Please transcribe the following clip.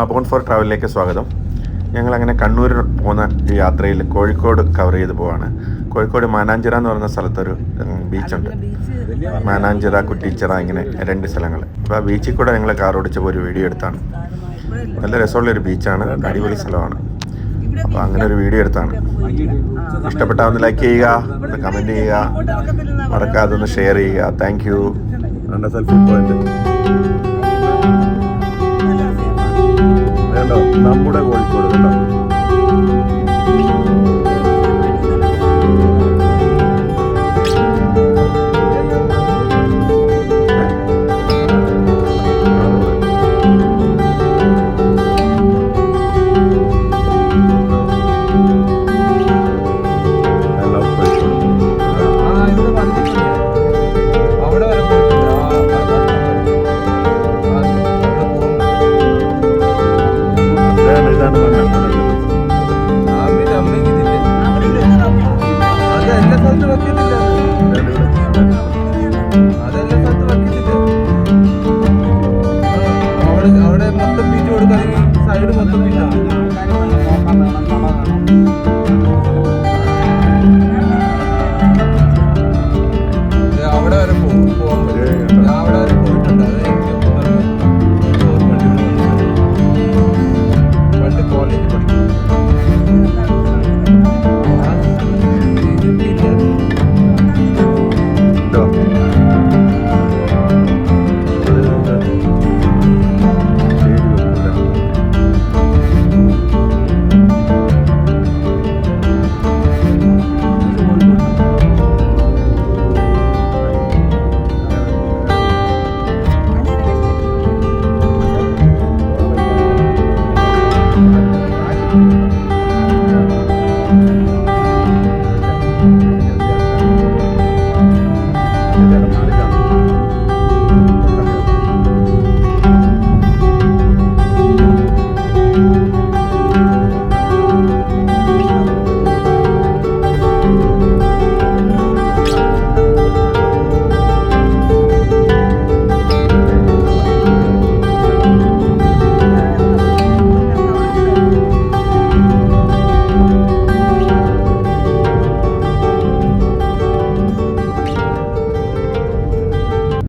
Bone four ട്രാവലിലേക്ക് സ്വാഗതം. ഞങ്ങളങ്ങനെ കണ്ണൂർ പോകുന്ന യാത്രയിൽ കോഴിക്കോട് കവർ ചെയ്ത് പോവാണ്. കോഴിക്കോട് മാനാഞ്ചിറ എന്ന് പറയുന്ന സ്ഥലത്തൊരു ബീച്ചുണ്ട്. മാനാഞ്ചിറ, കുറ്റിച്ചിറ, ഇങ്ങനെ 2 സ്ഥലങ്ങൾ. അപ്പോൾ ആ ബീച്ചിൽ കൂടെ ഞങ്ങൾ കാർ ഓടിച്ചപ്പോൾ ഒരു വീഡിയോ എടുത്താണ്. നല്ല രസമുള്ളൊരു ബീച്ചാണ്, അടിപൊളി സ്ഥലമാണ്. അപ്പോൾ അങ്ങനെ ഒരു വീഡിയോ എടുത്താണ്. ഇഷ്ടപ്പെട്ടാൽ ഒന്ന് ലൈക്ക് ചെയ്യുക, ഒന്ന് കമൻറ്റ് ചെയ്യുക, മറക്കാതെ ഒന്ന് ഷെയർ ചെയ്യുക. Thank you. സെൽഫി പോയിന്റ് കേട്ടോ, നമ്മുടെ കോഴിക്കോട് കേട്ടോ. അവിടെ മൊത്തം ബീച്ച് കൊടുക്കുകയാണെങ്കിൽ സൈഡ് മൊത്തം ബീച്ചാണ്.